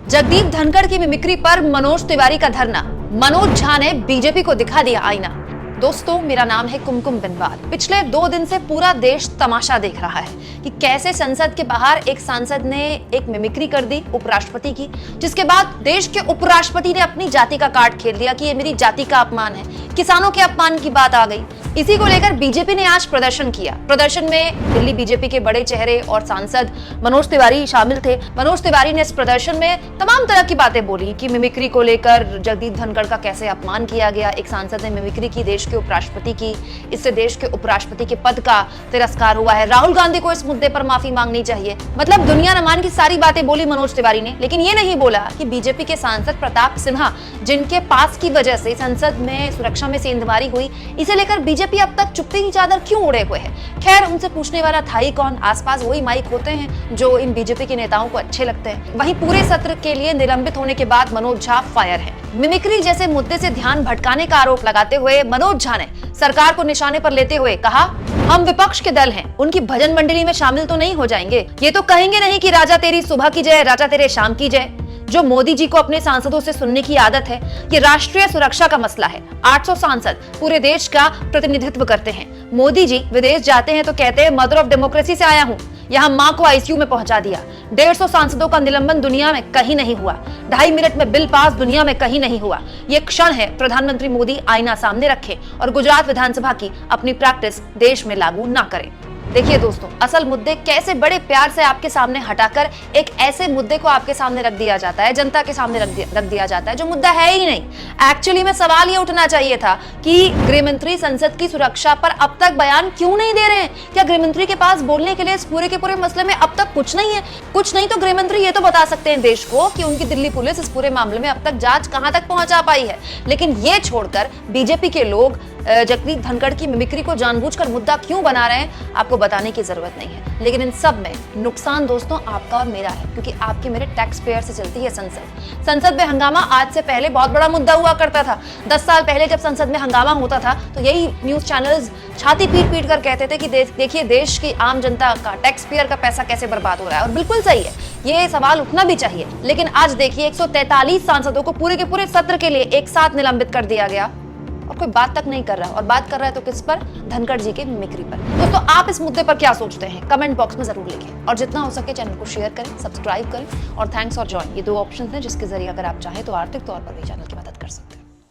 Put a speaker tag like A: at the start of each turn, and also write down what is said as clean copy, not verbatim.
A: जगदीप धनखड़ की मिमिक्री पर मनोज तिवारी का धरना। मनोज झा ने बीजेपी को दिखा दिया आईना। दोस्तों, मेरा नाम है कुमकुम बिनवाल। पिछले 2 दिन से पूरा देश तमाशा देख रहा है कि कैसे संसद के बाहर एक सांसद ने एक मिमिक्री कर दी उपराष्ट्रपति की, जिसके बाद देश के उपराष्ट्रपति ने अपनी जाति का कार्ड खेल दिया कि ये मेरी जाति का अपमान है। किसानों के अपमान की बात आ गई। इसी को लेकर बीजेपी ने आज प्रदर्शन किया। प्रदर्शन में दिल्ली बीजेपी के बड़े चेहरे और सांसद मनोज तिवारी शामिल थे। मनोज तिवारी ने इस प्रदर्शन में तमाम तरह की बातें बोली कि मिमिक्री को लेकर जगदीप धनखड़ का कैसे अपमान किया गया। एक सांसद ने मिमिक्री की देश के उपराष्ट्रपति की, इससे देश के उपराष्ट्रपति के पद का तिरस्कार हुआ है। राहुल गांधी को इस मुद्दे पर माफी मांगनी चाहिए। मतलब दुनिया न मान की सारी बातें बोली मनोज तिवारी ने, लेकिन ये नहीं बोला कि बीजेपी के सांसद प्रताप सिन्हा, जिनके पास की वजह से संसद में सुरक्षा में सेंधमारी हुई, इसे लेकर बीजेपी अब तक चुप्पी की चादर क्यों ओढ़े हुए है। खैर, उनसे पूछने वाला था ही कौन। आसपास वही माइक होते हैं जो इन बीजेपी के नेताओं को अच्छे लगते हैं। वहीं पूरे सत्र के लिए निलंबित होने के बाद मनोज झा फायर हैं। मिमिक्री जैसे मुद्दे से ध्यान भटकाने का आरोप लगाते हुए मनोज झा ने सरकार को निशाने पर लेते हुए कहा, हम विपक्ष के दल हैं, उनकी भजन मंडली में शामिल तो नहीं हो जाएंगे। ये तो कहेंगे नहीं कि राजा तेरी सुबह की जय, राजा तेरे शाम की जय। जो मोदी जी को अपने सांसदों से सुनने की आदत है, ये राष्ट्रीय सुरक्षा का मसला है। 800 सांसद पूरे देश का प्रतिनिधित्व करते हैं। मोदी जी विदेश जाते हैं तो कहते हैं मदर ऑफ डेमोक्रेसी से आया हूं, यहाँ मां को आईसीयू में पहुंचा दिया। 150 सांसदों का निलंबन दुनिया में कहीं नहीं हुआ। 2.5 मिनट में बिल पास दुनिया में कहीं नहीं हुआ। ये क्षण है प्रधानमंत्री मोदी आईना सामने रखें और गुजरात विधानसभा की अपनी प्रैक्टिस देश में लागू ना करें। देखिए दोस्तों, असल मुद्दे कैसे बड़े प्यार से आपके सामने हटाकर एक ऐसे मुद्दे को आपके सामने रख दिया जाता है, जनता के सामने रख दिया जाता है जो मुद्दा है ही नहीं। एक्चुअली में सवाल ये उठना चाहिए था कि गृहमंत्री संसद की सुरक्षा पर अब तक बयान क्यों नहीं दे रहे हैं। क्या गृहमंत्री के पास बोलने के लिए इस पूरे के पूरे मसले में अब तक कुछ नहीं है? कुछ नहीं तो गृहमंत्री ये तो बता सकते हैं देश को कि उनकी दिल्ली पुलिस इस पूरे मामले में अब तक जांच कहां तक पहुंचा पाई है। लेकिन ये छोड़कर बीजेपी के लोग जगदीप धनखड़ की मिमिक्री को जानबूझकर मुद्दा क्यों बना रहे हैं, आपको बताने की जरूरत नहीं है। लेकिन इन सब में नुकसान दोस्तों आपका और मेरा है, क्योंकि आपके मेरे टैक्स पेयर से चलती है संसद। संसद में हंगामा आज से पहले बहुत बड़ा मुद्दा हुआ करता था। 10 साल पहले जब संसद में हंगामा होता था तो यही न्यूज चैनल्स छाती पीट पीट कर कहते थे कि देखिए देश की आम जनता का, टैक्स पेयर का पैसा कैसे बर्बाद हो रहा है। और बिल्कुल सही है, ये सवाल उठना भी चाहिए। लेकिन आज देखिए 143 सांसदों को पूरे के पूरे सत्र के लिए एक साथ निलंबित कर दिया गया और कोई बात तक नहीं कर रहा। और बात कर रहा है तो किस पर? धनखड़ जी के मिमिक्री पर। दोस्तों, आप इस मुद्दे पर क्या सोचते हैं? कमेंट बॉक्स में जरूर लिखें और जितना हो सके चैनल को शेयर करें, सब्सक्राइब करें और थैंक्स और ज्वाइन, ये 2 ऑप्शन हैं जिसके जरिए अगर आप चाहें तो आर्थिक तौर पर भी चैनल की मदद कर सकते हैं।